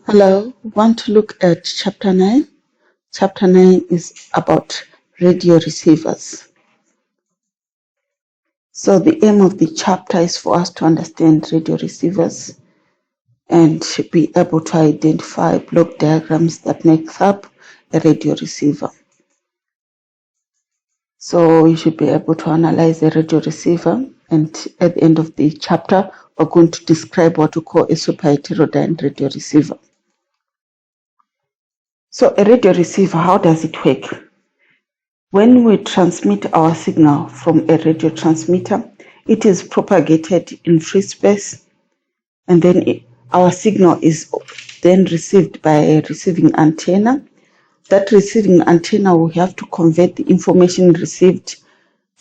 Hello, we want to look at chapter 9. Chapter 9 is about radio receivers. So the aim of the chapter is for us to understand radio receivers and be able to identify block diagrams that make up a radio receiver. So you should be able to analyze a radio receiver, and at the end of the chapter, we're going to describe what we call a superheterodyne radio receiver. So a radio receiver, how does it work? When we transmit our signal from a radio transmitter, it is propagated in free space, and then our signal is then received by a receiving antenna. That receiving antenna will have to convert the information received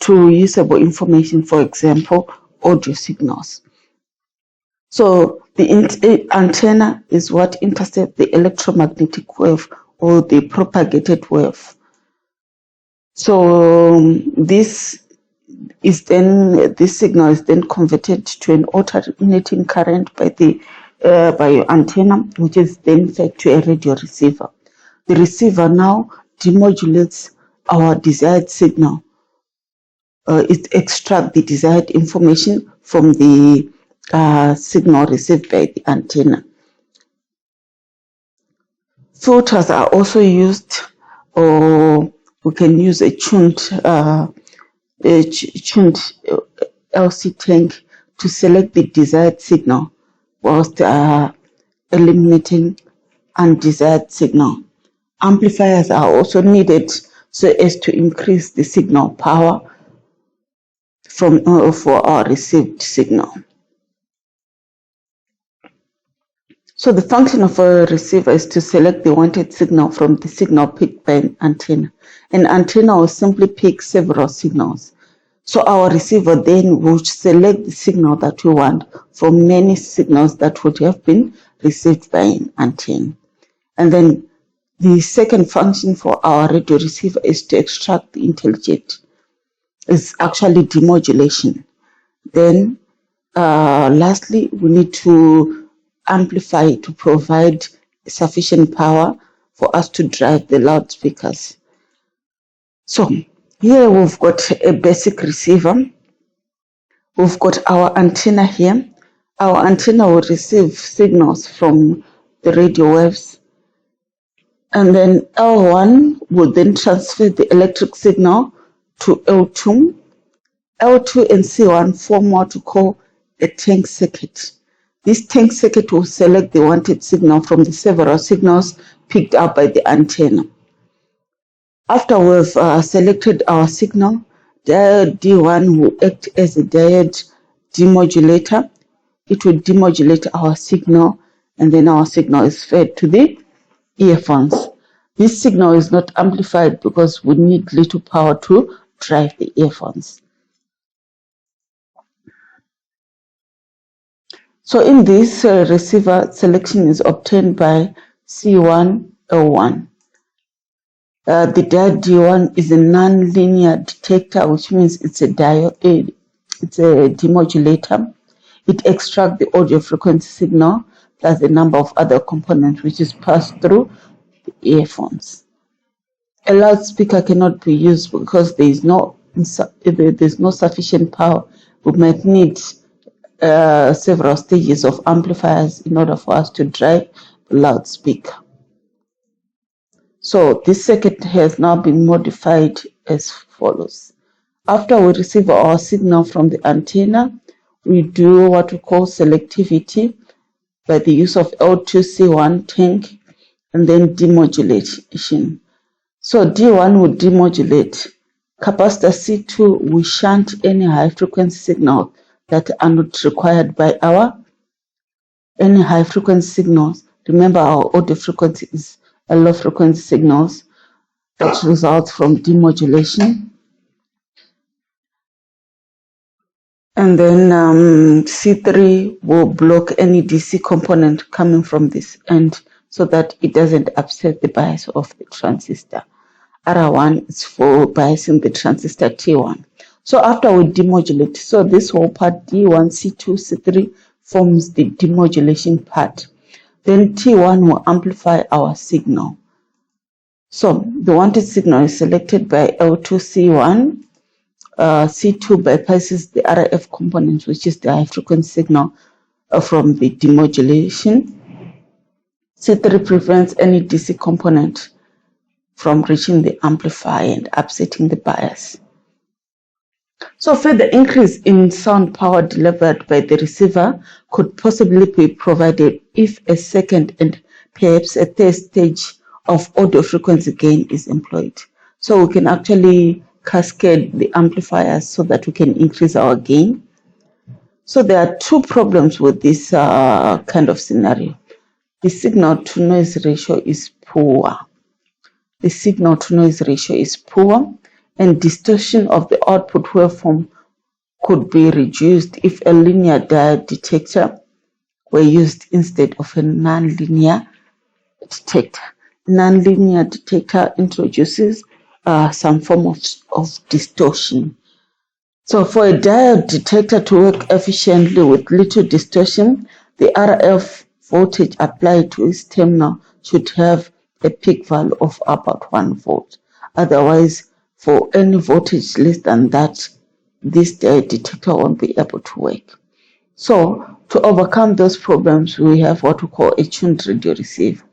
to usable information, for example, audio signals. So the antenna is what intercepts the electromagnetic wave or the propagated wave. So this signal is then converted to an alternating current by your antenna, which is then fed to a radio receiver. The receiver now demodulates our desired signal. It extracts the desired information from the signal received by the antenna. Filters are also used, or we can use a tuned LC tank to select the desired signal whilst eliminating undesired signal. Amplifiers are also needed so as to increase the signal power for our received signal. So the function of a receiver is to select the wanted signal from the signal picked by an antenna. An antenna will simply pick several signals. So our receiver then will select the signal that we want from many signals that would have been received by an antenna. And then the second function for our radio receiver is to extract the intelligent. It's actually demodulation. Then lastly, we need to amplify to provide sufficient power for us to drive the loudspeakers. So here we've got a basic receiver. We've got our antenna here. Our antenna will receive signals from the radio waves. And then L1 will then transfer the electric signal to L2. L2 and C1 form what we call a tank circuit. This tank circuit will select the wanted signal from the several signals picked up by the antenna. After we've selected our signal, diode D1 will act as a diode demodulator. It will demodulate our signal, and then our signal is fed to the earphones. This signal is not amplified because we need little power to drive the earphones. So in this receiver, selection is obtained by C1, L1. The diode D1 is a non-linear detector, which means it's a demodulator. It extracts the audio frequency signal plus a number of other components which is passed through the earphones. A loudspeaker cannot be used because there's no sufficient power. We might need several stages of amplifiers in order for us to drive the loudspeaker. So this circuit has now been modified as follows. After we receive our signal from the antenna, we do what we call selectivity by the use of L2C1 tank and then demodulation. So D1 will demodulate. Capacitor C2 will shunt any high frequency signal that are not required by any high frequency signals. Remember, our audio frequency is a low frequency signals that result from demodulation. And then C3 will block any DC component coming from this end so that it doesn't upset the bias of the transistor. R1 is for biasing the transistor T1. So after we demodulate, so this whole part D1, C2, C3 forms the demodulation part. Then T1 will amplify our signal. So the wanted signal is selected by L2C1. C2 bypasses the RF component, which is the high frequency signal from the demodulation. C3 prevents any DC component from reaching the amplifier and upsetting the bias. So further increase in sound power delivered by the receiver could possibly be provided if a second and perhaps a third stage of audio frequency gain is employed. So we can actually cascade the amplifiers so that we can increase our gain. So there are two problems with this kind of scenario. The signal to noise ratio is poor. The signal to noise ratio is poor, and distortion of the output waveform could be reduced if a linear diode detector were used instead of a nonlinear detector. Nonlinear detector introduces some form of distortion. So for a diode detector to work efficiently with little distortion, the RF voltage applied to its terminal should have a peak value of about 1 volt. Otherwise, for any voltage less than that, this detector won't be able to work. So to overcome those problems, we have what we call a tuned radio receiver.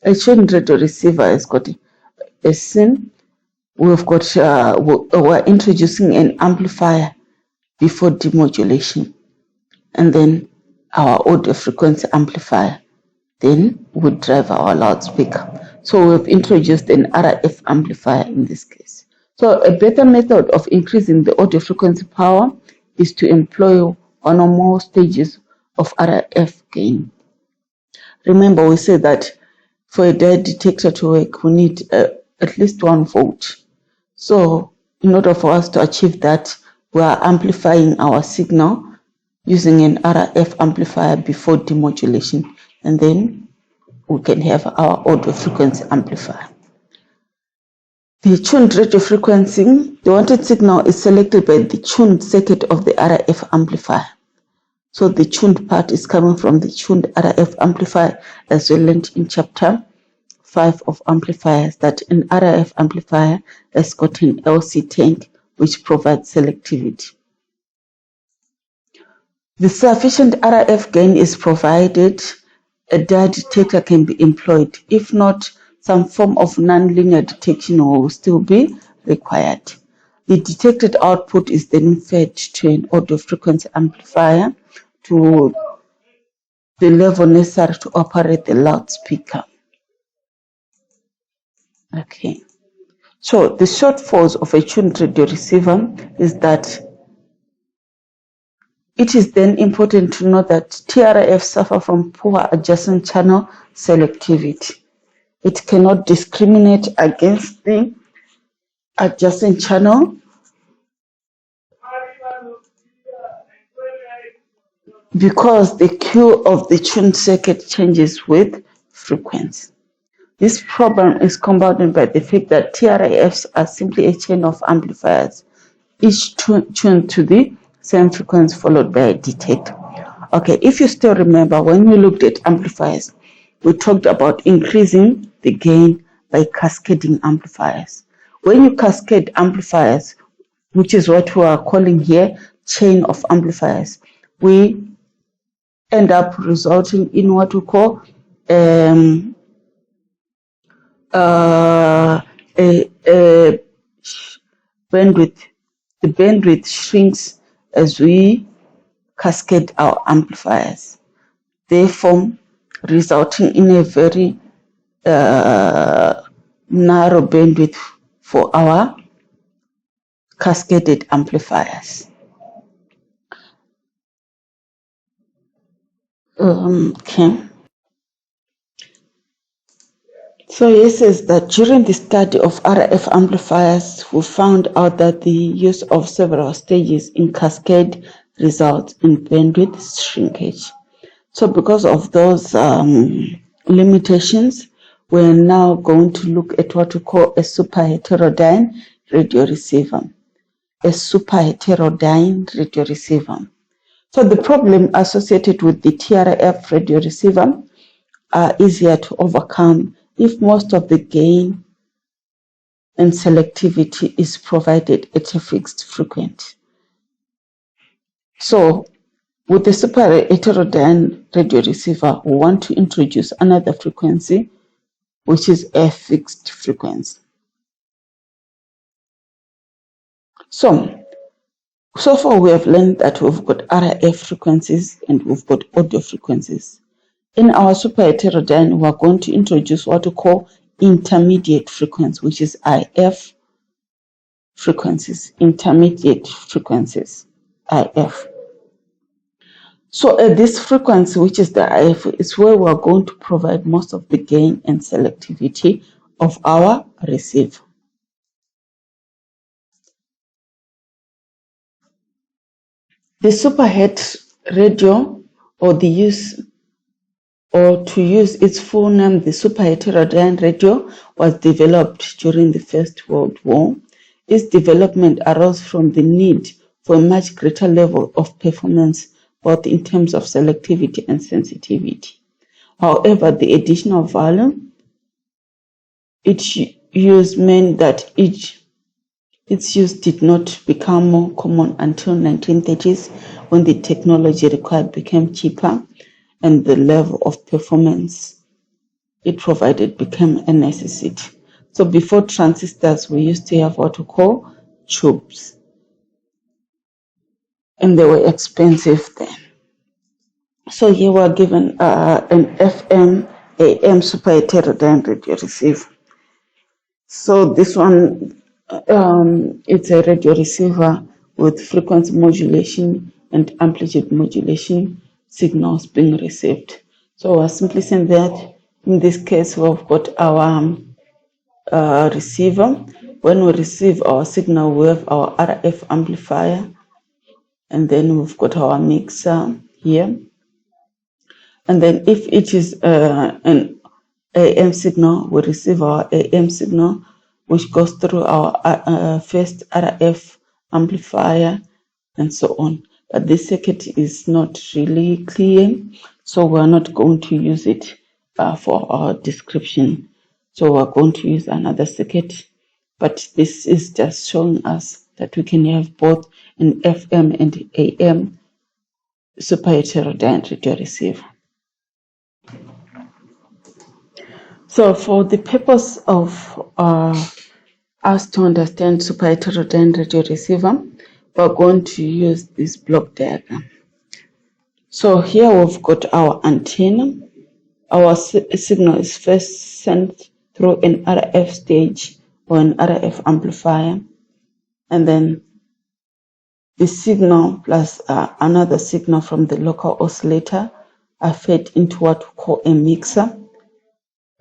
A tuned radio receiver has got a SIM. We've got we're introducing an amplifier before demodulation, and then our audio frequency amplifier. Then we drive our loudspeaker. So we've introduced an RF amplifier in this case. So a better method of increasing the audio frequency power is to employ one or more stages of RF gain. Remember, we said that for a diode detector to work, we need at least 1 volt. So in order for us to achieve that, we are amplifying our signal using an RF amplifier before demodulation, and then we can have our audio frequency amplifier. The tuned radio frequency, the wanted signal is selected by the tuned circuit of the RF amplifier. So the tuned part is coming from the tuned RF amplifier, as we learned in chapter 5 of amplifiers, that an RF amplifier has got an LC tank which provides selectivity. The sufficient RF gain is provided, a diode detector can be employed. If not, some form of nonlinear detection will still be required. The detected output is then fed to an audio frequency amplifier to the level necessary to operate the loudspeaker. Okay. So the shortfalls of a tuned radio receiver is that it is then important to know that TRF suffer from poor adjacent channel selectivity. It cannot discriminate against the adjacent channel because the Q of the tuned circuit changes with frequency. This problem is compounded by the fact that TRFs are simply a chain of amplifiers, each tuned to the same frequency followed by a detector. Okay, if you still remember, when we looked at amplifiers, we talked about increasing the gain by cascading amplifiers. When you cascade amplifiers, which is what we are calling here chain of amplifiers, we end up resulting in what we call a bandwidth. The bandwidth shrinks as we cascade our amplifiers, therefore resulting in a very narrow bandwidth for our cascaded amplifiers. Okay. So he says that during the study of RF amplifiers, we found out that the use of several stages in cascade results in bandwidth shrinkage. So because of those limitations, we're now going to look at what we call a superheterodyne radio receiver. A superheterodyne radio receiver. So the problem associated with the TRF radio receiver are easier to overcome if most of the gain and selectivity is provided at a fixed frequency. So with the superheterodyne radio receiver, we want to introduce another frequency, which is a fixed frequency. So far we have learned that we've got RF frequencies and we've got audio frequencies. In our superheterodyne, we're going to introduce what we call intermediate frequency, which is IF frequencies, intermediate frequencies, IF. So at this frequency, which is the IF, is where we're going to provide most of the gain and selectivity of our receiver. The superhet radio, or to use its full name, the superheterodyne radio, was developed during the First World War. Its development arose from the need for a much greater level of performance, both in terms of selectivity and sensitivity. However, the additional value its use meant that its use did not become more common until 1930s, when the technology required became cheaper and the level of performance it provided became a necessity. So before transistors, we used to have what we call tubes, and they were expensive then. So here we're given an FM AM superheterodyne radio receiver. So this one, it's a radio receiver with frequency modulation and amplitude modulation signals being received. So we're simply saying that in this case we've got our receiver. When we receive our signal, we have our RF amplifier, and then we've got our mixer here. And then if it is an AM signal, we receive our AM signal, which goes through our first RF amplifier and so on. But this circuit is not really clear, so we're not going to use it for our description. So we're going to use another circuit, but this is just showing us that we can have both an FM and AM superheterodyne radio receiver. So for the purpose of us to understand superheterodyne radio receiver, we're going to use this block diagram. So here we've got our antenna. Our signal is first sent through an RF stage or an RF amplifier, and then the signal plus another signal from the local oscillator are fed into what we call a mixer.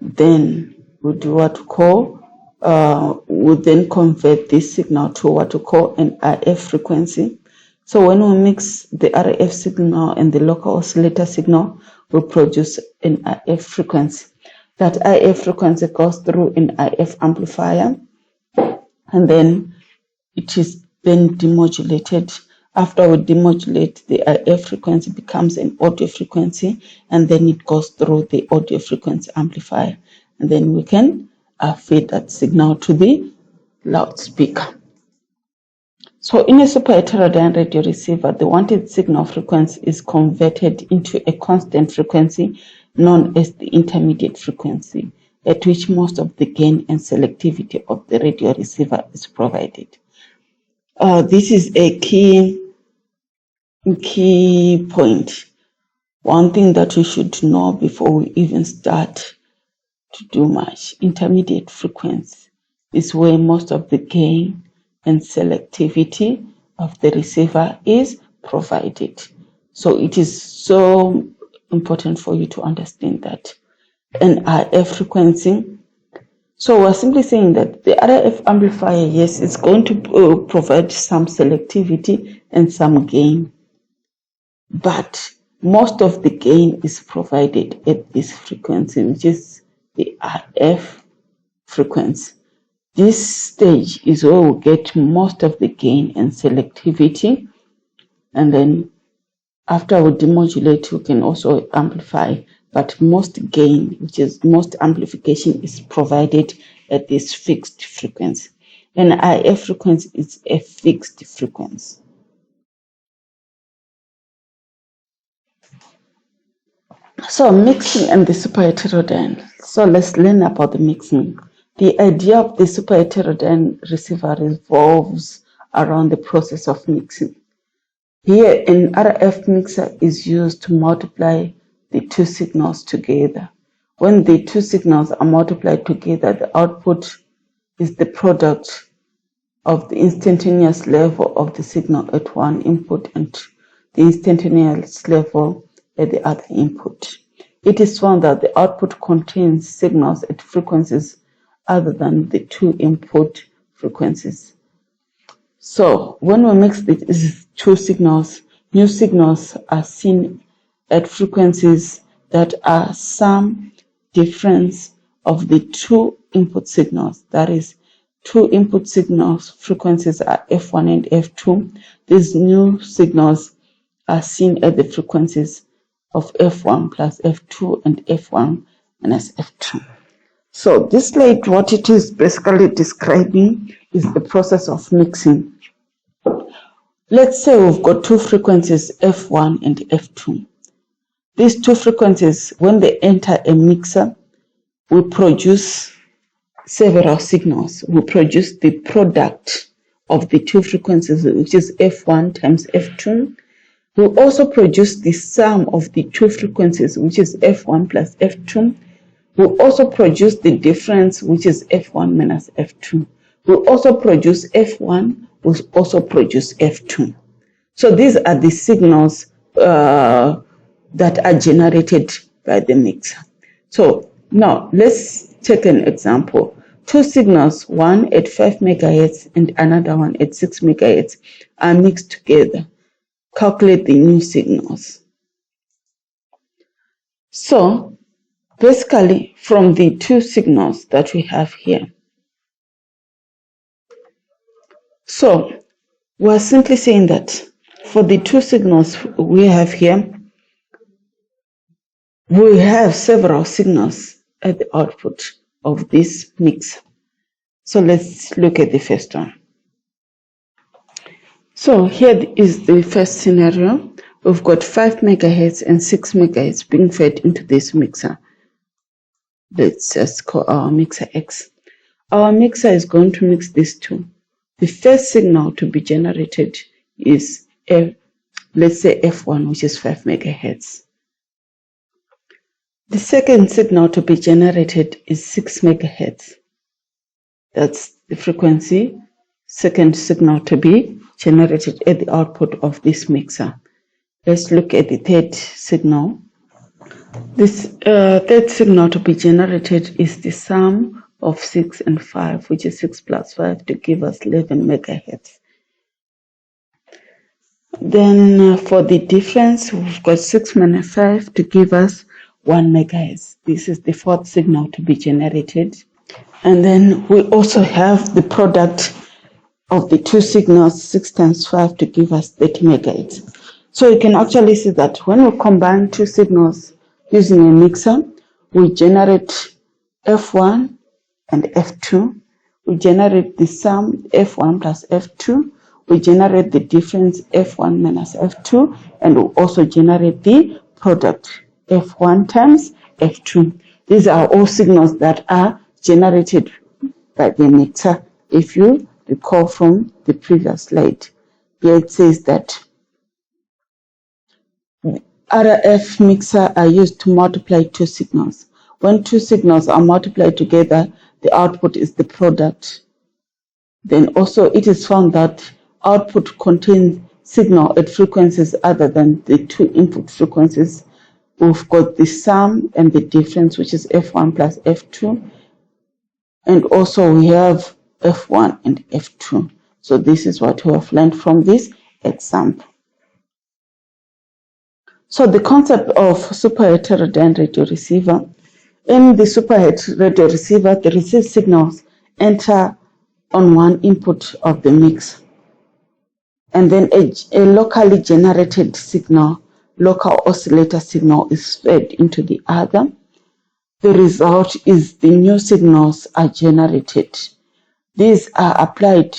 Then we do what we call, we then convert this signal to what we call an RF frequency. So when we mix the RF signal and the local oscillator signal, we produce an RF frequency. That RF frequency goes through an RF amplifier, and then it is then demodulated. After we demodulate, the RF frequency becomes an audio frequency, and then it goes through the audio frequency amplifier, and then we can feed that signal to the loudspeaker. So in a superheterodyne radio receiver, the wanted signal frequency is converted into a constant frequency known as the intermediate frequency, at which most of the gain and selectivity of the radio receiver is provided. This is a key point. One thing that we should know before we even start to do much. Intermediate frequency is where most of the gain and selectivity of the receiver is provided. So it is so important for you to understand that. An RF frequency. So we're simply saying that the RF amplifier, yes, it's going to provide some selectivity and some gain, but most of the gain is provided at this frequency, which is the RF frequency. This stage is where we get most of the gain and selectivity, and then after we demodulate, we can also amplify but most gain, which is most amplification, is provided at this fixed frequency. An IF frequency is a fixed frequency. So mixing and the superheterodyne. So let's learn about the mixing. The idea of the superheterodyne receiver revolves around the process of mixing. Here, an RF mixer is used to multiply the two signals together. When the two signals are multiplied together, the output is the product of the instantaneous level of the signal at one input and the instantaneous level at the other input. It is found that the output contains signals at frequencies other than the two input frequencies. So when we mix these two signals, new signals are seen at frequencies that are some difference of the two input signals. That is, two input signals frequencies are F1 and F2. These new signals are seen at the frequencies of F1 plus F2 and F1 minus F2. So this slide, what it is basically describing is the process of mixing. Let's say we've got two frequencies, F1 and F2. These two frequencies, when they enter a mixer, will produce several signals. We produce the product of the two frequencies, which is F1 times F2. We also produce the sum of the two frequencies, which is F1 plus F2. We also produce the difference, which is F1 minus F2. We also produce F1, we also produce F2. So these are the signals that are generated by the mixer. So now let's take an example. Two signals, one at 5 megahertz and another one at 6 megahertz, are mixed together. Calculate the new signals. So basically, from the two signals that we have here, so we're simply saying that for the two signals we have here, we have several signals at the output of this mix. So let's look at the first one. So here is the first scenario. We've got 5 megahertz and 6 megahertz being fed into this mixer. Let's just call our mixer X. Our mixer is going to mix these two. The first signal to be generated is, let's say F1, which is 5 megahertz. The second signal to be generated is 6 megahertz. That's the frequency. Second signal to be generated at the output of this mixer. Let's look at the third signal. This third signal to be generated is the sum of 6 and 5, which is 6 plus 5 to give us 11 megahertz. Then for the difference, we've got 6 minus 5 to give us 1 megahertz. This is the fourth signal to be generated. And then we also have the product of the two signals, 6 times 5 to give us 30 megahertz. So you can actually see that when we combine two signals using a mixer, we generate F1 and F2. We generate the sum F1 plus F2. We generate the difference F1 minus F2. And we also generate the product F1 times F2. These are all signals that are generated by the mixer. If you recall from the previous slide, here it says that RF mixer are used to multiply two signals. When two signals are multiplied together, the output is the product. Then also it is found that output contains signal at frequencies other than the two input frequencies. We've got the sum and the difference, which is F1 plus F2. And also we have F1 and F2. So this is what we have learned from this example. So the concept of superheterodyne radio receiver. In the superheterodyne radio receiver, the received signals enter on one input of the mix. And then a locally generated signal local oscillator signal is fed into the other. The result is the new signals are generated. These are applied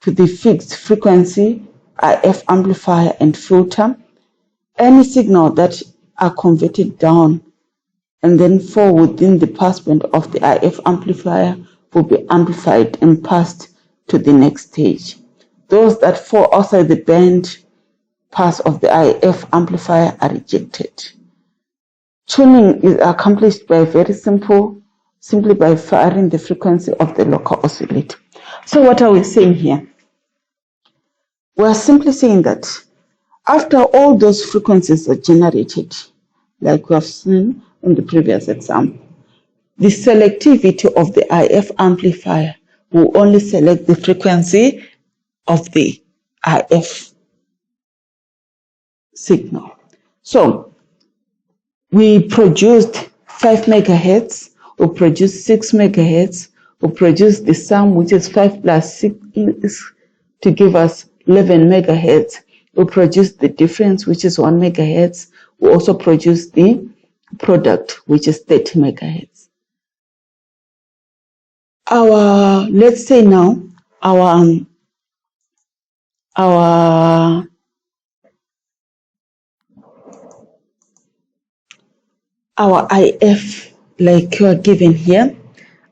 to the fixed frequency IF amplifier and filter. Any signal that are converted down and then fall within the passband of the IF amplifier will be amplified and passed to the next stage. Those that fall outside the band pass of the IF amplifier are rejected. Tuning is accomplished by simply by varying the frequency of the local oscillator. So what are we saying here? We are simply saying that after all those frequencies are generated, like we have seen in the previous example, the selectivity of the IF amplifier will only select the frequency of the IF signal. So we produced 5 megahertz, we produced 6 megahertz, we produced the sum, which is 5 plus 6 to give us 11 megahertz. We produced the difference, which is 1 megahertz. We also produced the product, which is 30 megahertz. Let's say now, our IF, like you are given here,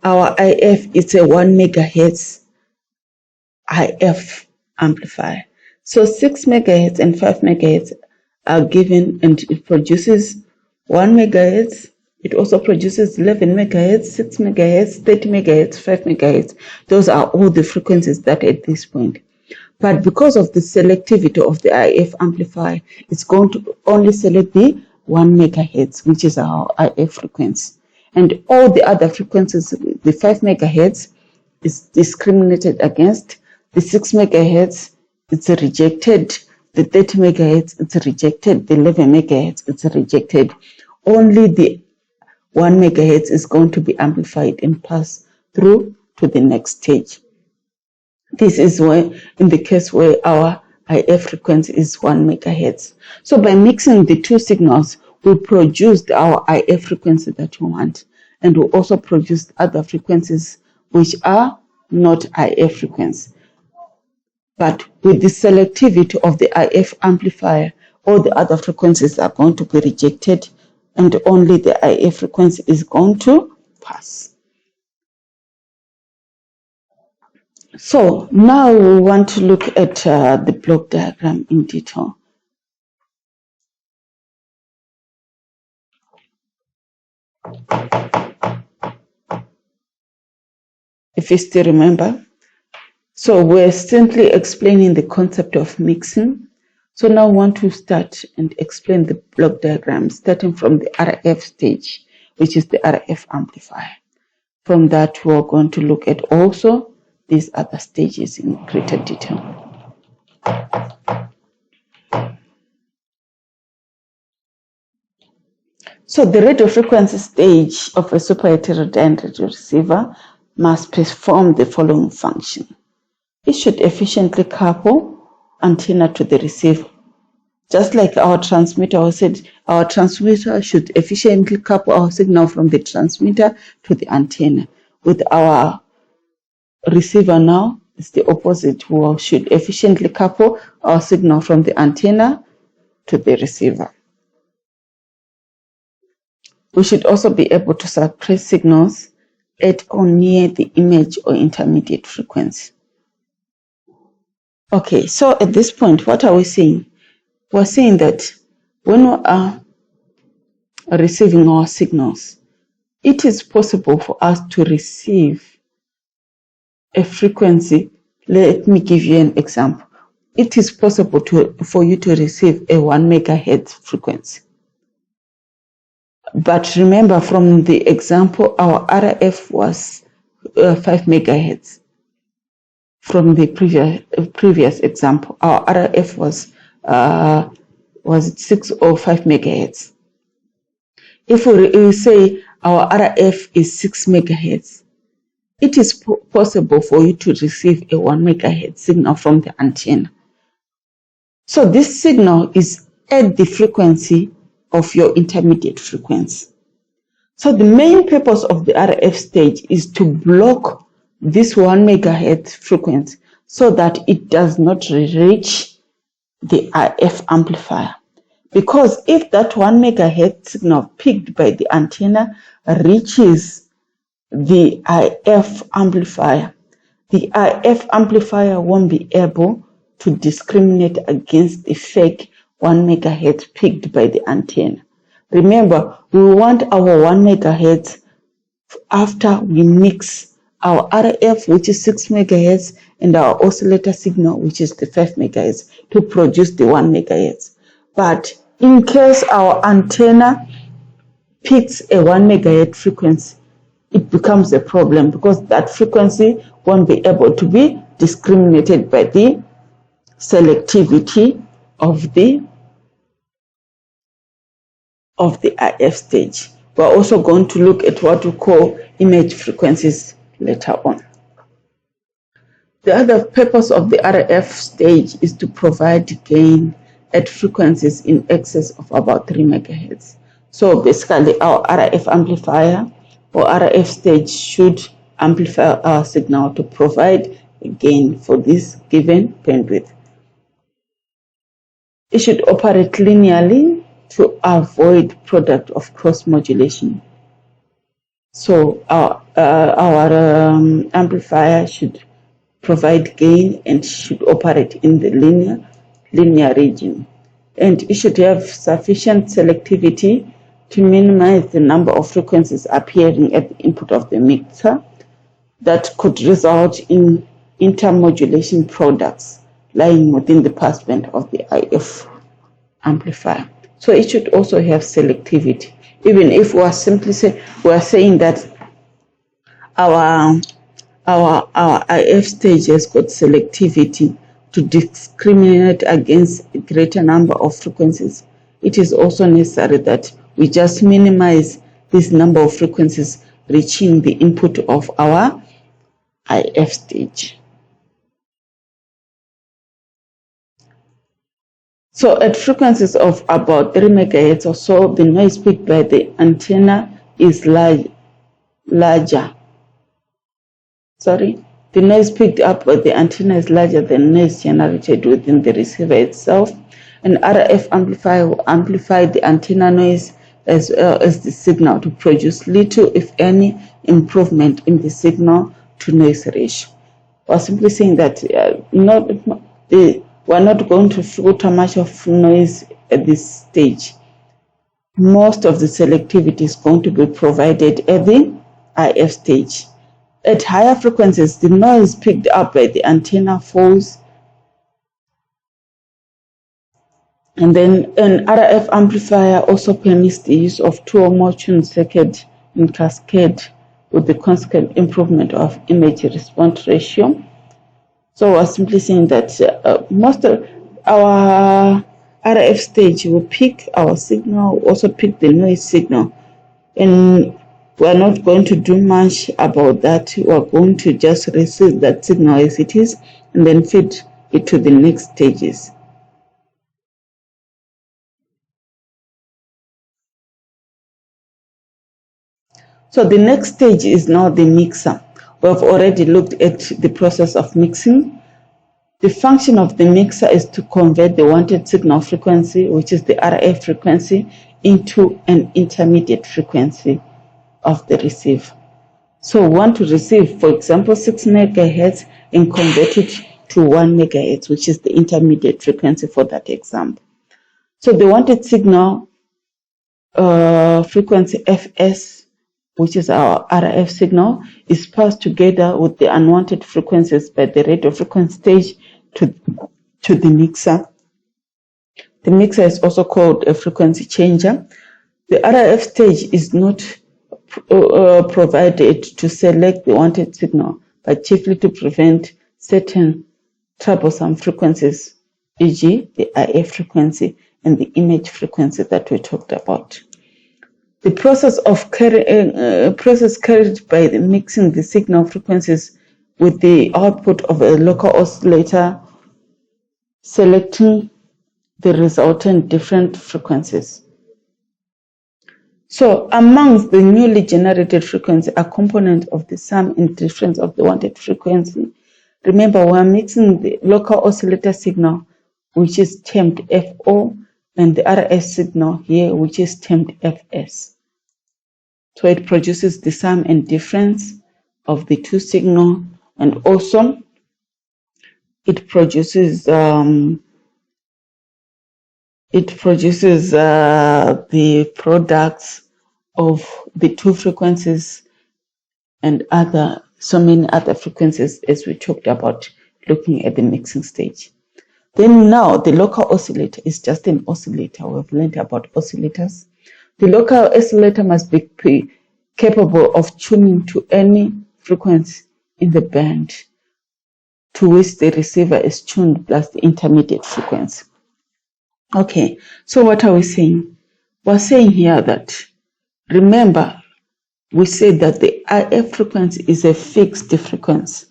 our IF is a 1 megahertz IF amplifier. So 6 megahertz and 5 megahertz are given, and it produces 1 megahertz. It also produces 11 megahertz, 6 megahertz, 30 megahertz, 5 megahertz. Those are all the frequencies that at this point. But because of the selectivity of the IF amplifier, it's going to only select the 1 megahertz, which is our IF frequency. And all the other frequencies, the 5 megahertz is discriminated against, the 6 megahertz, it's rejected, the 30 megahertz, it's rejected, the 11 megahertz, it's rejected. Only the 1 megahertz is going to be amplified and pass through to the next stage. This is where, in the case where our IF frequency is 1 megahertz. So by mixing the two signals, we produced our IF frequency that we want, and we also produced other frequencies which are not IF frequency. But with the selectivity of the IF amplifier, all the other frequencies are going to be rejected, and only the IF frequency is going to pass. So now we want to look at the block diagram in detail. If you still remember. So we're simply explaining the concept of mixing. So now I want to start and explain the block diagram, starting from the RF stage, which is the RF amplifier. From that, we're going to look at also these other stages in greater detail. So the radio frequency stage of a superheterodyne radio receiver must perform the following function. It should efficiently couple antenna to the receiver. Just like our transmitter, I said our transmitter should efficiently couple our signal from the transmitter to the antenna. With our receiver now, it's the opposite. We should efficiently couple our signal from the antenna to the receiver. We should also be able to suppress signals at or near the image or intermediate frequency. Okay, so at this point, what are we saying? We're saying that when we are receiving our signals, it is possible for us to receive a frequency. Let me give you an example. It is possible for you to receive a 1 megahertz frequency. But remember, from the example, our RF was 5 megahertz. From the previous example, our RF was 6 or 5 megahertz. If we say our RF is 6 megahertz, it is possible for you to receive a 1 megahertz signal from the antenna. So this signal is at the frequency of your intermediate frequency. So the main purpose of the RF stage is to block this 1 megahertz frequency so that it does not reach the IF amplifier. Because if that 1 megahertz signal picked by the antenna reaches the IF amplifier, the IF amplifier won't be able to discriminate against the fake 1 megahertz picked by the antenna. Remember, we want our 1 megahertz after we mix our RF, which is 6 megahertz, and our oscillator signal, which is the 5 megahertz, to produce the 1 megahertz. But in case our antenna picks a 1 megahertz frequency, it becomes a problem because that frequency won't be able to be discriminated by the selectivity of the IF stage. We're also going to look at what we call image frequencies later on. The other purpose of the RF stage is to provide gain at frequencies in excess of about 3 megahertz. So basically our RF amplifier or RF stage should amplify our signal to provide a gain for this given bandwidth. It should operate linearly to avoid product of cross modulation. So our amplifier should provide gain and should operate in the linear region, and it should have sufficient selectivity to minimize the number of frequencies appearing at the input of the mixer that could result in intermodulation products lying within the passband of the IF amplifier. So it should also have selectivity. Even if we are simply saying that our IF stage has got selectivity to discriminate against a greater number of frequencies, it is also necessary that we just minimize this number of frequencies reaching the input of our IF stage. So at frequencies of about 3 megahertz or so, the noise picked by the antenna is larger. The noise picked up by the antenna is larger than noise generated within the receiver itself. An RF amplifier will amplify the antenna noise as well as the signal to produce little, if any, improvement in the signal to noise ratio. We're simply saying that we're not going to filter much of noise at this stage. Most of the selectivity is going to be provided at the IF stage. At higher frequencies, the noise picked up by the antenna falls, and then an RF amplifier also permits the use of 2 or more tuned circuits in cascade with the consequent improvement of image response ratio. So we're simply saying that most of our RF stage will pick our signal, also pick the noise signal, and we're not going to do much about that. We're going to just receive that signal as it is and then feed it to the next stages. So the next stage is now the mixer. We have already looked at the process of mixing. The function of the mixer is to convert the wanted signal frequency, which is the RF frequency, into an intermediate frequency of the receiver. So we want to receive, for example, 6 megahertz and convert it to 1 megahertz, which is the intermediate frequency for that example. So the wanted signal frequency Fs, which is our RF signal, is passed together with the unwanted frequencies by the radio frequency stage to the mixer. The mixer is also called a frequency changer. The RF stage is not provided to select the wanted signal, but chiefly to prevent certain troublesome frequencies, e.g. the IF frequency and the image frequency that we talked about. The process carried by the mixing the signal frequencies with the output of a local oscillator, selecting the resultant different frequencies. So amongst the newly generated frequency, a component of the sum and difference of the wanted frequency. Remember, we're mixing the local oscillator signal, which is termed FO, and the RF signal here, which is termed FS. So it produces the sum and difference of the two signals, and also it produces the products of the two frequencies and so many other frequencies, as we talked about looking at the mixing stage. Then now the local oscillator is just an oscillator. We've learned about oscillators. The local oscillator must be capable of tuning to any frequency in the band to which the receiver is tuned, plus the intermediate frequency. Okay, so what are we saying? We're saying here that, remember, we said that the IF frequency is a fixed frequency.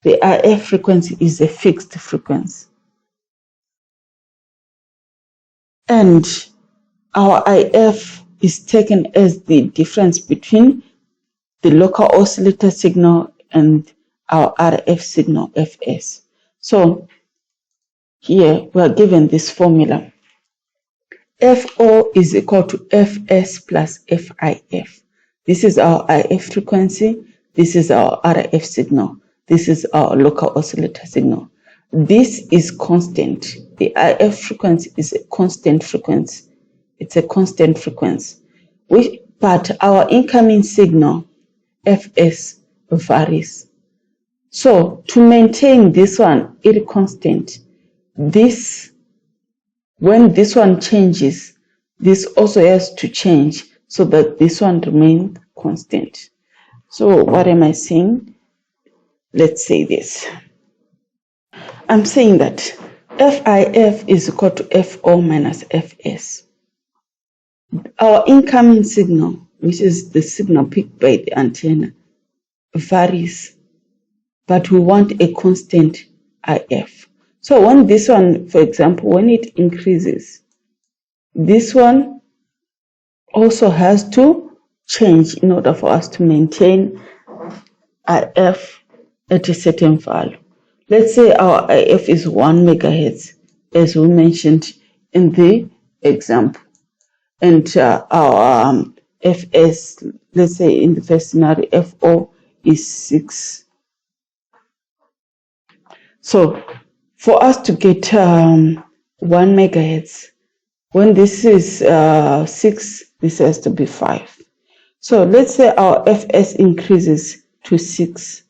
The IF frequency is a fixed frequency. And our IF is taken as the difference between the local oscillator signal and our RF signal, FS. So here we are given this formula. FO is equal to FS plus FIF. This is our IF frequency. This is our RF signal. This is our local oscillator signal. This is constant. The IF frequency is a constant frequency. It's a constant frequency. But our incoming signal, FS, varies. So to maintain this one, it constant. When this one changes, this also has to change so that this one remains constant. So what am I saying? Let's say this. I'm saying that FIF is equal to FO minus FS. Our incoming signal, which is the signal picked by the antenna, varies, but we want a constant IF. So when this one, for example, when it increases, this one also has to change in order for us to maintain IF at a certain value. Let's say our IF is 1 megahertz, as we mentioned in the example. And our FS, let's say in the first scenario, FO is 6. So for us to get 1 megahertz, when this is 6, this has to be 5. So let's say our FS increases to 6.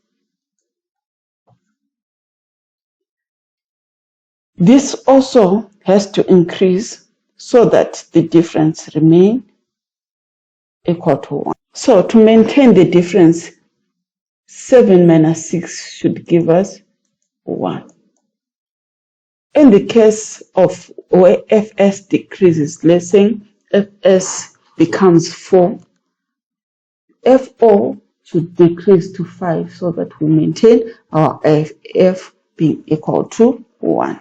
This also has to increase so that the difference remain equal to 1. So to maintain the difference, 7 minus 6 should give us 1. In the case of where FS decreases, let's say FS becomes 4, FO should decrease to 5 so that we maintain our FF being equal to 1.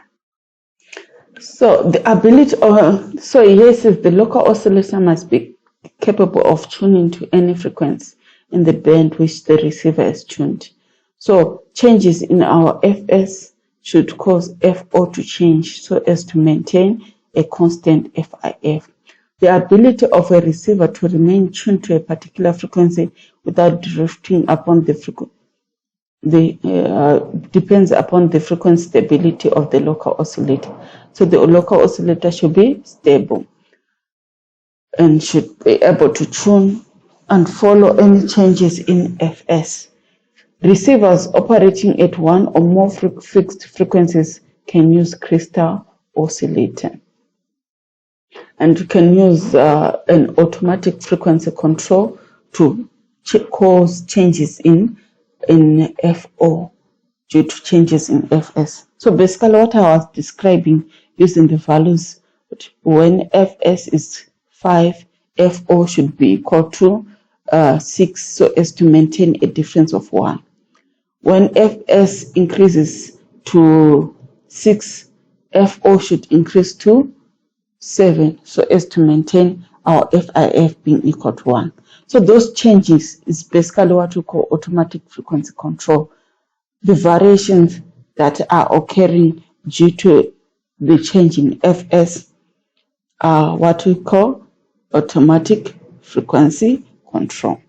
So the ability, yes, the local oscillator must be capable of tuning to any frequency in the band which the receiver is tuned. So changes in our FS should cause FO to change so as to maintain a constant FIF. The ability of a receiver to remain tuned to a particular frequency without drifting upon the frequency depends upon the frequency stability of the local oscillator. So the local oscillator should be stable and should be able to tune and follow any changes in FS. Receivers operating at one or more fixed frequencies can use crystal oscillator. And you can use an automatic frequency control to cause changes in FO due to changes in FS. So basically what I was describing using the values, when FS is 5, FO should be equal to 6 so as to maintain a difference of 1. When FS increases to 6, FO should increase to 7 so as to maintain our FIF being equal to 1. So those changes is basically what we call automatic frequency control. The variations that are occurring due to the change in FS are what we call automatic frequency control.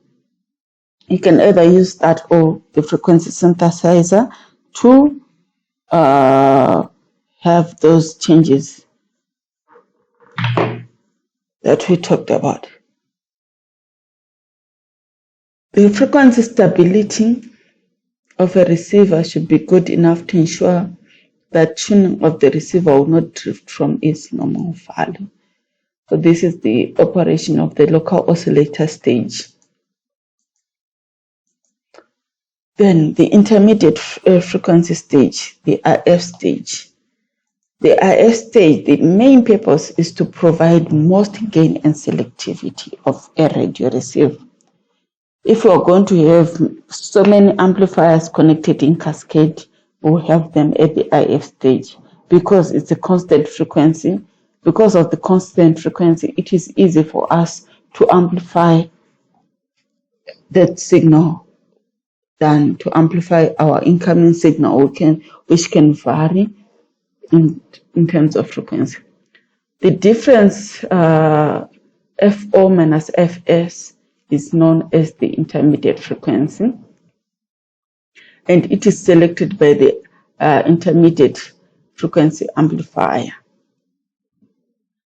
You can either use that or the frequency synthesizer to have those changes that we talked about. The frequency stability of a receiver should be good enough to ensure that tuning of the receiver will not drift from its normal value. So this is the operation of the local oscillator stage. Then the intermediate frequency stage, the IF stage. The IF stage, the main purpose is to provide most gain and selectivity of a radio receiver. If we are going to have so many amplifiers connected in cascade, we'll have them at the IF stage because it's a constant frequency. Because of the constant frequency, it is easy for us to amplify that signal than to amplify our incoming signal, which can vary in terms of frequency. The difference FO minus FS is known as the intermediate frequency, and it is selected by the intermediate frequency amplifier.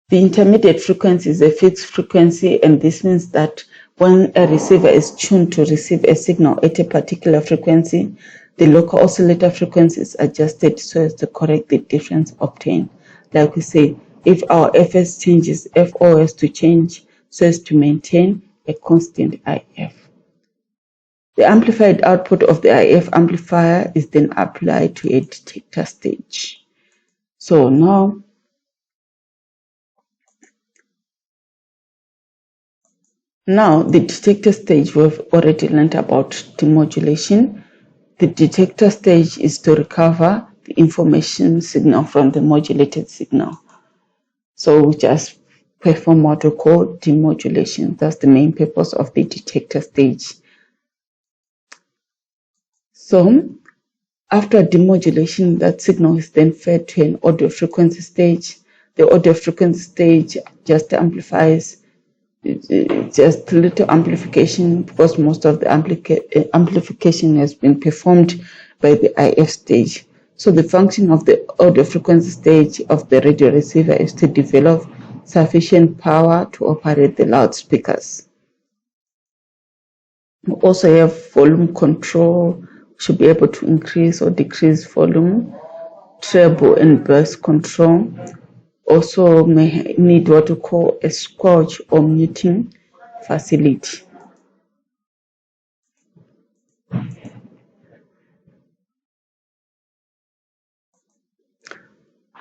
The intermediate frequency is a fixed frequency, and this means that when a receiver is tuned to receive a signal at a particular frequency, the local oscillator frequency is adjusted so as to correct the difference obtained. Like we say, if our FS changes, FO has to change so as to maintain a constant IF. The amplified output of the IF amplifier is then applied to a detector stage. So now the detector stage, we've already learned about demodulation. The detector stage is to recover the information signal from the modulated signal. So we just perform what we call demodulation. That's the main purpose of the detector stage. So after demodulation, that signal is then fed to an audio frequency stage. The audio frequency stage just amplifies, just little amplification, because most of the amplification has been performed by the IF stage. So the function of the audio frequency stage of the radio receiver is to develop sufficient power to operate the loudspeakers. We also have volume control. We should be able to increase or decrease volume, treble and bass control. Also may need what we call a squelch or muting facility.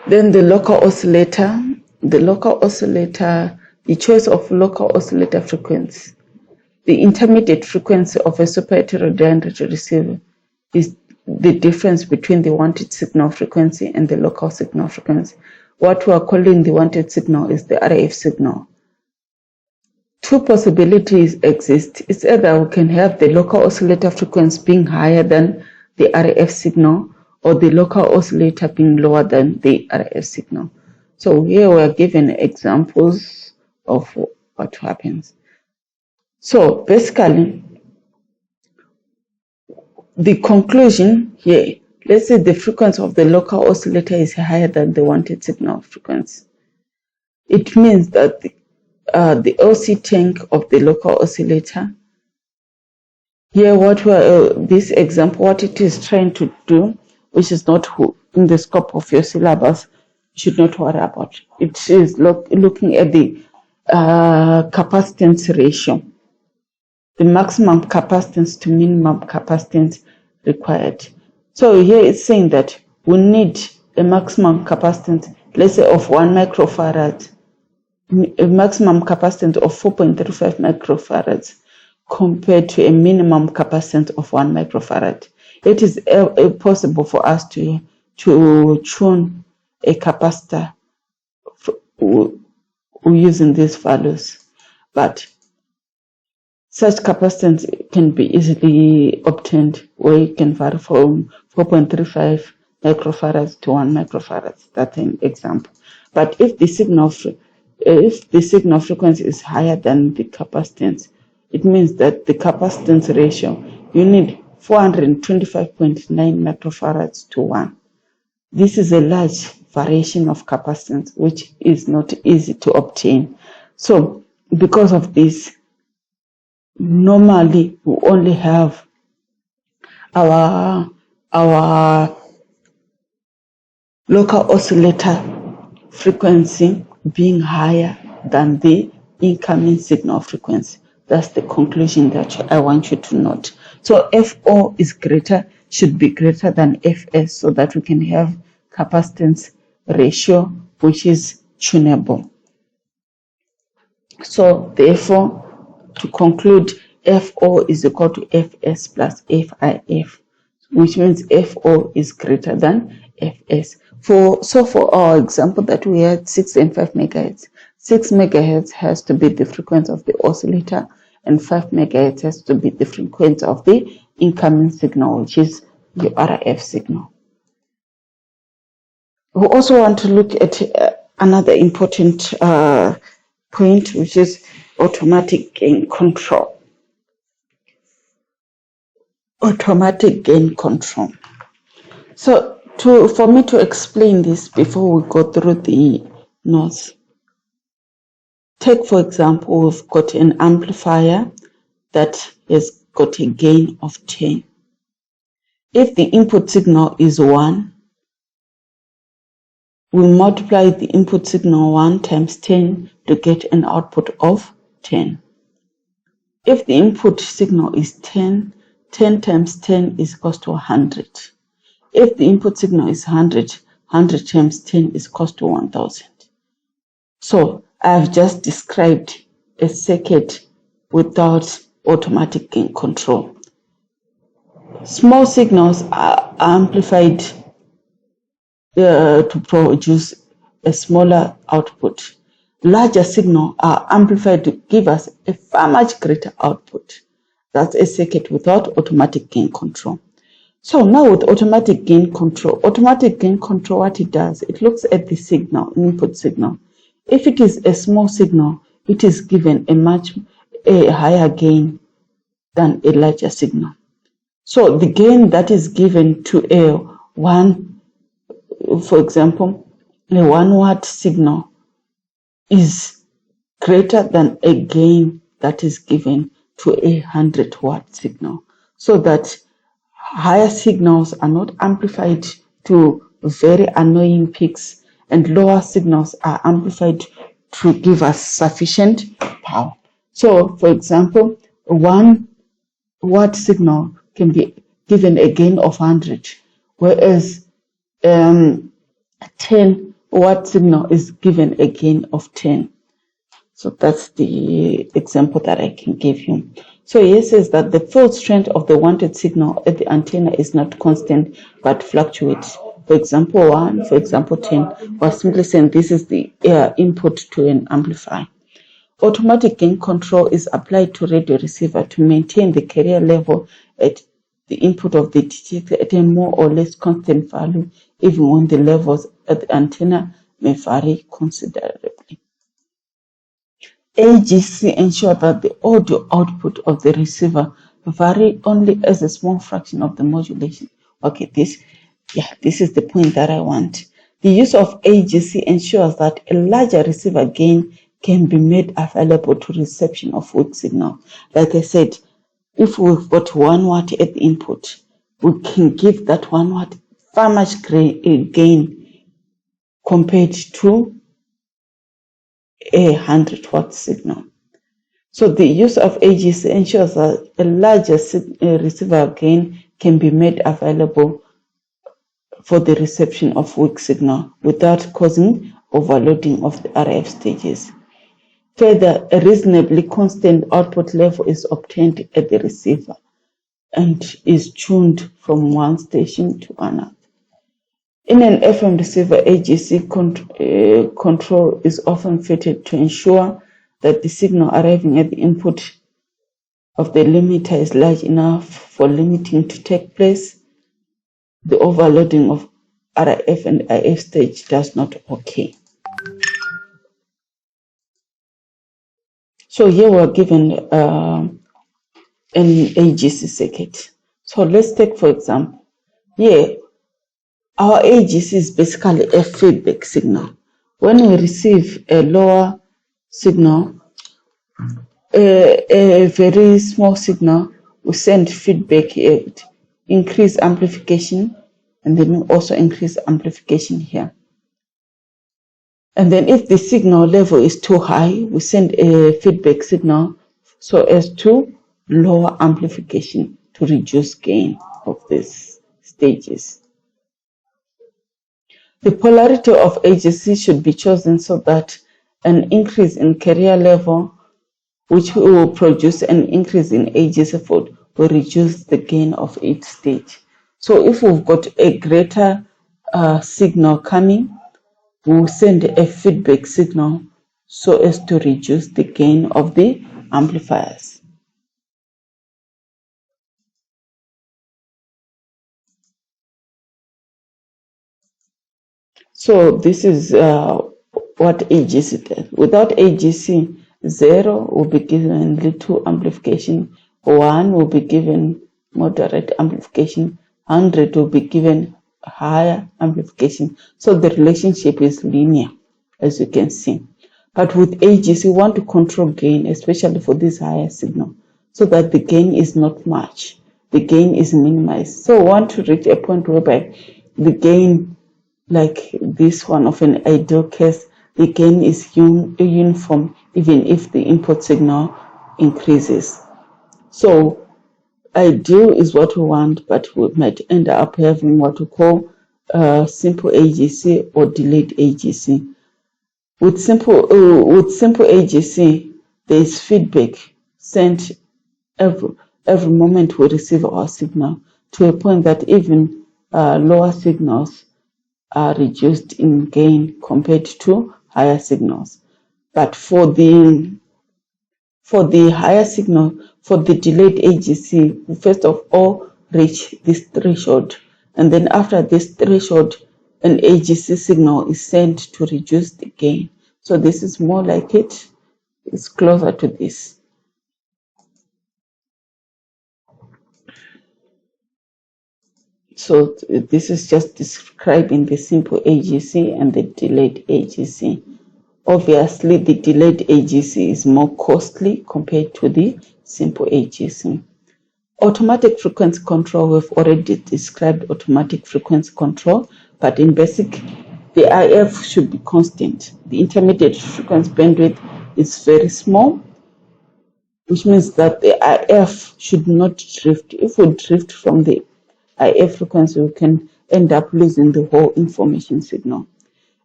Then the local oscillator. The choice of local oscillator frequency. The intermediate frequency of a superheterodyne radio receiver is the difference between the wanted signal frequency and the local signal frequency. What we are calling the wanted signal is the RF signal. Two possibilities exist. It's either we can have the local oscillator frequency being higher than the RF signal, or the local oscillator being lower than the RF signal. So here we are given examples of what happens. So basically, the conclusion here, let's say the frequency of the local oscillator is higher than the wanted signal frequency. It means that the LC tank of the local oscillator, here this example, what it is trying to do, which is not in the scope of your syllabus, you should not worry about. It is looking at the capacitance ratio, the maximum capacitance to minimum capacitance required. So here it's saying that we need a maximum capacitance, let's say of 1 microfarad, a maximum capacitance of 4.35 microfarads compared to a minimum capacitance of 1 microfarad. It is possible for us to tune a capacitor using these values, but such capacitance can be easily obtained where you can vary from 4.35 microfarads to 1 microfarad. That's an example. But if the signal frequency is higher than the capacitance, it means that the capacitance ratio, you need 425.9 microfarads to 1. This is a large variation of capacitance, which is not easy to obtain. So, because of this, normally we only have our local oscillator frequency being higher than the incoming signal frequency. That's the conclusion that I want you to note. So FO should be greater than Fs, so that we can have capacitance ratio which is tunable. So therefore, to conclude, FO is equal to Fs plus Fif, which means FO is greater than Fs. For our example that we had 6 and 5 megahertz, 6 megahertz has to be the frequency of the oscillator, and 5 megahertz has to be the frequency of the incoming signal, which is the RF signal. We also want to look at another important point, which is automatic gain control. Automatic gain control. So for me to explain this before we go through the notes, take for example, we've got an amplifier that has got a gain of 10. If the input signal is 1, we multiply the input signal 1 times 10 to get an output of 10. If the input signal is 10, 10 times 10 is equal to 100. If the input signal is 100, 100 times 10 is equal to 1000. So I've just described a circuit without automatic gain control. Small signals are amplified to produce a smaller output. Larger signals are amplified to give us a far much greater output. That's a circuit without automatic gain control. So now with automatic gain control, what it does, it looks at the signal, input signal. If it is a small signal, it is given a higher gain than a larger signal. So the gain that is given to for example, a 1 watt signal is greater than a gain that is given to a 100 watt signal. So that higher signals are not amplified to very annoying peaks, and lower signals are amplified to give us sufficient power. So, for example, a 1 watt signal can be given a gain of 100, whereas 10 watt signal is given a gain of 10. So that's the example that I can give you. So here says that the field strength of the wanted signal at the antenna is not constant but fluctuates. For example 1, for example 10. We're simply saying this is the input to an amplifier. Automatic gain control is applied to radio receiver to maintain the carrier level at the input of the detector at a more or less constant value, even when the levels at the antenna may vary considerably. AGC ensures that the audio output of the receiver vary only as a small fraction of the modulation. Okay, this is the point that I want. The use of AGC ensures that a larger receiver gain can be made available to reception of weak signal. Like I said, if we've got 1 watt at the input, we can give that 1 watt far much gain compared to a 100 watt signal. So the use of AGC ensures that a larger receiver gain can be made available for the reception of weak signal without causing overloading of the RF stages. Further, a reasonably constant output level is obtained at the receiver and is tuned from one station to another. In an FM receiver, AGC control is often fitted to ensure that the signal arriving at the input of the limiter is large enough for limiting to take place. The overloading of RF and IF stage does not occur. So here we're given an AGC circuit. So let's take, for example, here our AGC is basically a feedback signal. When we receive a lower signal, a very small signal, we send feedback here, increase amplification, and then also increase amplification here. And then if the signal level is too high, we send a feedback signal so as to lower amplification to reduce gain of these stages. The polarity of AGC should be chosen so that an increase in carrier level, which will produce an increase in AGC fold, will reduce the gain of each stage. So if we've got a greater signal coming, we'll send a feedback signal so as to reduce the gain of the amplifiers. So this is what AGC does. Without AGC, 0 will be given little amplification, 1 will be given moderate amplification, 100 will be given higher amplification. So the relationship is linear, as you can see. But with AGC, we want to control gain, especially for this higher signal, so that the gain is not much. The gain is minimized. So we want to reach a point whereby the gain, like this one of an ideal case, the gain is uniform even if the input signal increases. So ideal is what we want, but we might end up having what we call simple AGC or delayed AGC. With simple AGC, there is feedback sent every moment we receive our signal, to a point that even lower signals are reduced in gain compared to higher signals. But for the higher signal, for the delayed AGC, we first of all reach this threshold, and then after this threshold, an AGC signal is sent to reduce the gain. So this is more like it. It's closer to this. So this is just describing the simple AGC and the delayed AGC. Obviously, the delayed AGC is more costly compared to the simple AGC. Automatic frequency control, we've already described automatic frequency control, but in basic, the IF should be constant. The intermediate frequency bandwidth is very small, which means that the IF should not drift. If we drift from the IF frequency, we can end up losing the whole information signal.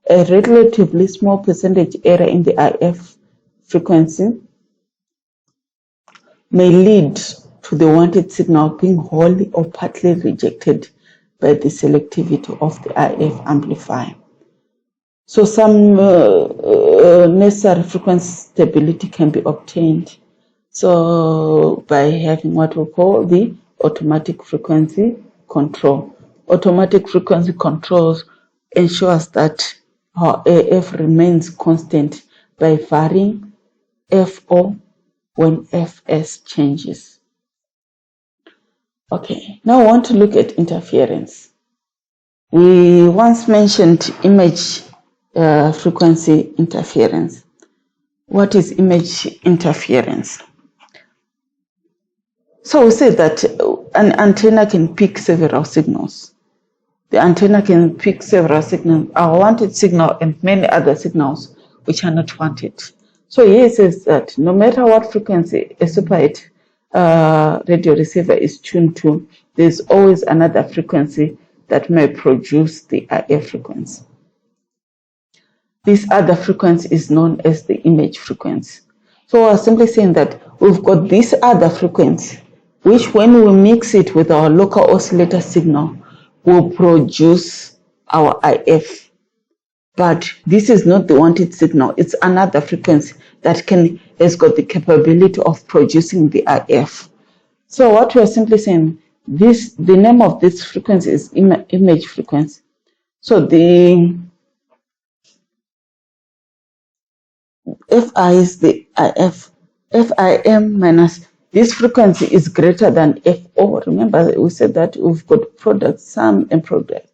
A relatively small percentage error in the IF frequency may lead to the wanted signal being wholly or partly rejected by the selectivity of the IF amplifier. So some necessary frequency stability can be obtained, so by having what we call the automatic frequency control. Automatic frequency controls ensures that our AF remains constant by varying FO when FS changes. Okay, now I want to look at interference. We once mentioned image frequency interference. What is image interference? So we say that an antenna can pick several signals. The antenna can pick several signals, our wanted signal and many other signals which are not wanted. So here it says that no matter what frequency a superhet radio receiver is tuned to, there's always another frequency that may produce the IF frequency. This other frequency is known as the image frequency. So we're simply saying that we've got this other frequency, which when we mix it with our local oscillator signal, will produce our IF. But this is not the wanted signal. It's another frequency that has got the capability of producing the IF. So what we are simply saying, the name of this frequency is image frequency. So the Fi is the IF. FIM minus this frequency is greater than FO. Remember, we said that we've got product, sum, and product.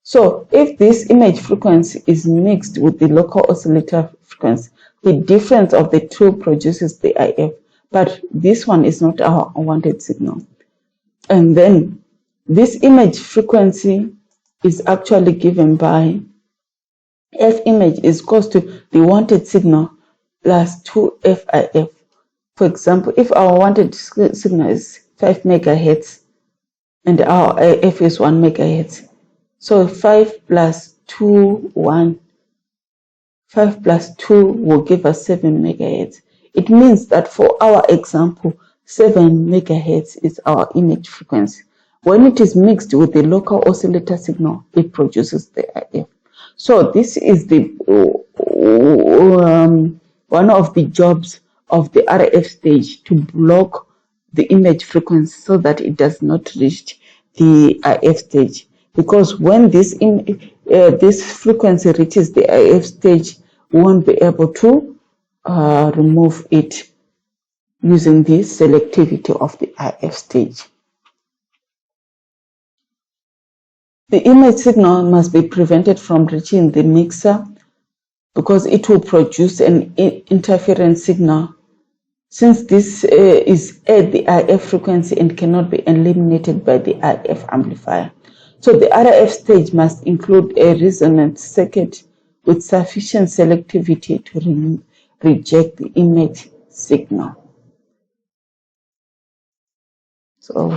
So if this image frequency is mixed with the local oscillator frequency, the difference of the two produces the IF. But this one is not our wanted signal. And then this image frequency is actually given by F image is equals to the wanted signal plus 2FIF. For example, if our wanted signal is 5 megahertz and our IF is 1 megahertz, so 5 plus 2 will give us 7 megahertz. It means that for our example, 7 megahertz is our image frequency. When it is mixed with the local oscillator signal, it produces the IF. So this is the one of the jobs of the RF stage, to block the image frequency so that it does not reach the IF stage. Because when this frequency reaches the IF stage, we won't be able to remove it using the selectivity of the IF stage. The image signal must be prevented from reaching the mixer because it will produce an interference signal. Since this is at the IF frequency and cannot be eliminated by the IF amplifier. So the RF stage must include a resonance circuit with sufficient selectivity to reject the image signal. So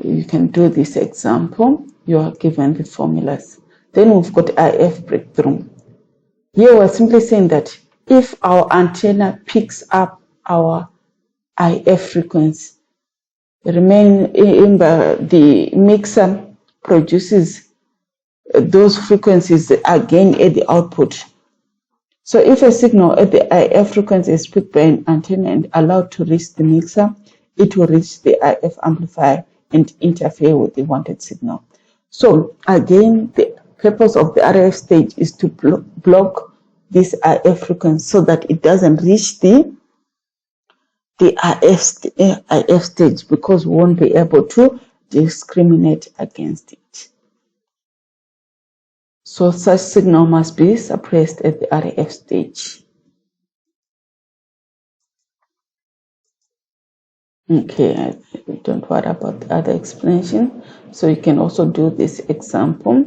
you can do this example. You are given the formulas. Then we've got IF breakthrough. Here we're simply saying that if our antenna picks up our IF frequency, the mixer produces those frequencies again at the output. So if a signal at the IF frequency is picked by an antenna and allowed to reach the mixer, it will reach the IF amplifier and interfere with the wanted signal. So again, the purpose of the RF stage is to block this IF frequency so that it doesn't reach the IF stage, because we won't be able to discriminate against it. So such signal must be suppressed at the RF stage. Okay, don't worry about the other explanation. So you can also do this example.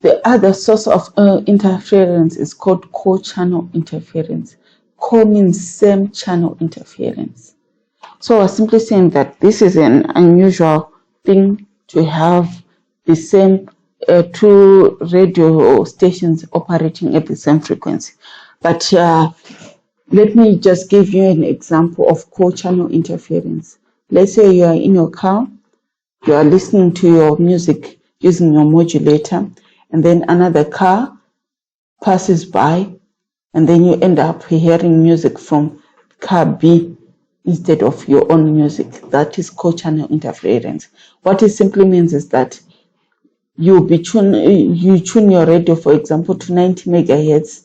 The other source of interference is called co-channel interference. Co means same channel interference. So we're simply saying that this is an unusual thing to have the same two radio stations operating at the same frequency. But let me just give you an example of co-channel interference. Let's say you are in your car, you are listening to your music using your modulator, and then another car passes by, and then you end up hearing music from car B instead of your own music. That is co-channel interference. What it simply means is that you tune your radio, for example, to 90 megahertz,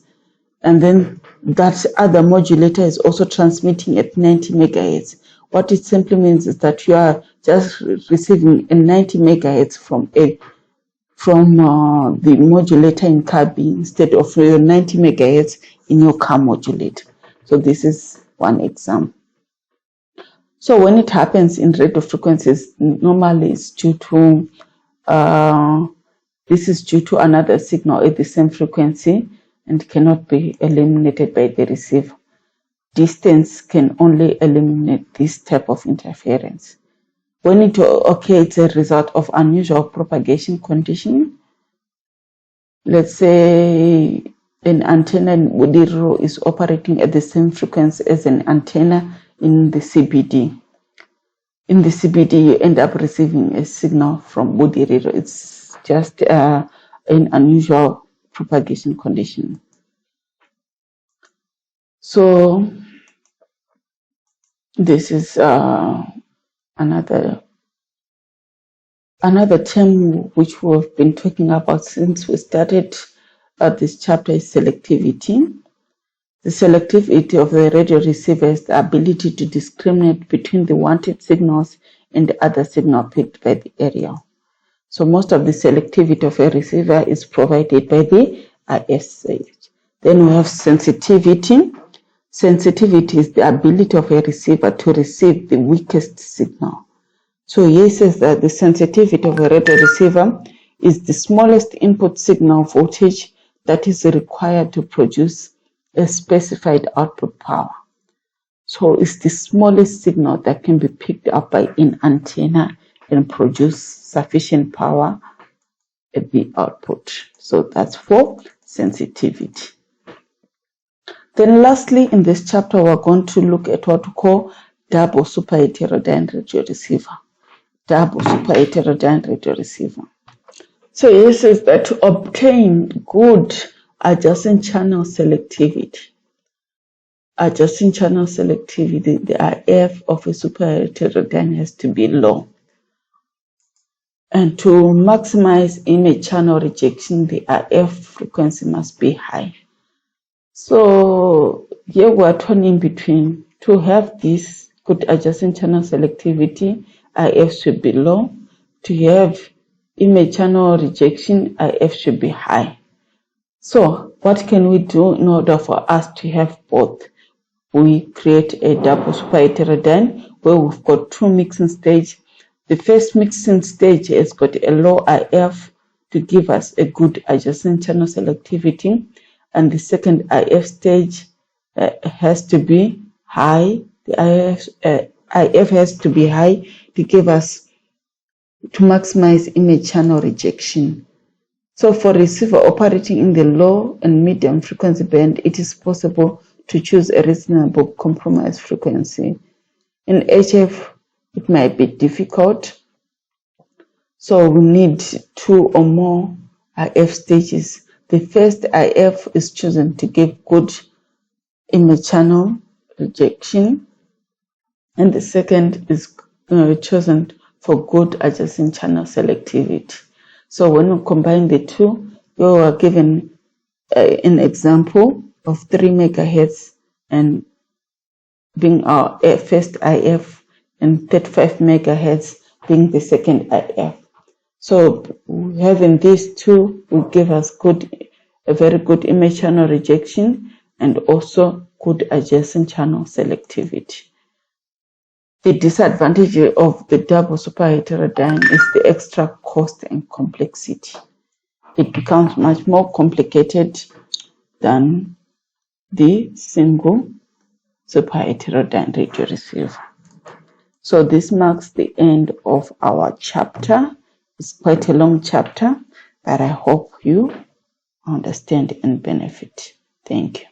and then that other modulator is also transmitting at 90 megahertz. What it simply means is that you are just receiving a 90 megahertz from the modulator in car B instead of your 90 megahertz in your car modulator. So this is one example. So when it happens in radio frequencies, normally it's due to this is due to another signal at the same frequency and cannot be eliminated by the receiver. Distance can only eliminate this type of interference. When it occurs as a result of unusual propagation condition, let's say an antenna in Budiriro is operating at the same frequency as an antenna in the CBD. In the CBD, you end up receiving a signal from Budiriro. It's just in unusual propagation conditions. So this is another term which we've been talking about since we started this chapter is selectivity. The selectivity of the radio receiver is the ability to discriminate between the wanted signals and the other signal picked by the area. So most of the selectivity of a receiver is provided by the IF stage. Then we have sensitivity. Sensitivity is the ability of a receiver to receive the weakest signal. So here says that the sensitivity of a radio receiver is the smallest input signal voltage that is required to produce a specified output power. So it's the smallest signal that can be picked up by an antenna and produce sufficient power at the output. So that's for sensitivity. Then lastly, in this chapter, we're going to look at what we call double superheterodyne radio receiver. Double superheterodyne radio receiver. So it says that to obtain good adjacent channel selectivity, the IF of a superheterodyne has to be low. And to maximize image channel rejection, the IF frequency must be high. So here we are turning between to have this good adjacent channel selectivity, IF should be low. To have image channel rejection, IF should be high. So what can we do in order for us to have both? We create a double superheterodyne where we've got two mixing stages. The first mixing stage has got a low IF to give us a good adjacent channel selectivity, and the second IF stage has to be high. The IF has to be high to give us, to maximize image channel rejection. So for receiver operating in the low and medium frequency band, it is possible to choose a reasonable compromise frequency. In HF, it might be difficult. So we need two or more IF stages. The first IF is chosen to give good image channel rejection, and the second is chosen for good adjacent channel selectivity. So when we combine the two, we are given an example of 3 megahertz and being our first IF and 35 megahertz being the second IF. So having these two will give us a very good image channel rejection and also good adjacent channel selectivity. The disadvantage of the double superheterodyne is the extra cost and complexity. It becomes much more complicated than the single superheterodyne radio receiver. So this marks the end of our chapter. It's quite a long chapter, but I hope you understand and benefit. Thank you.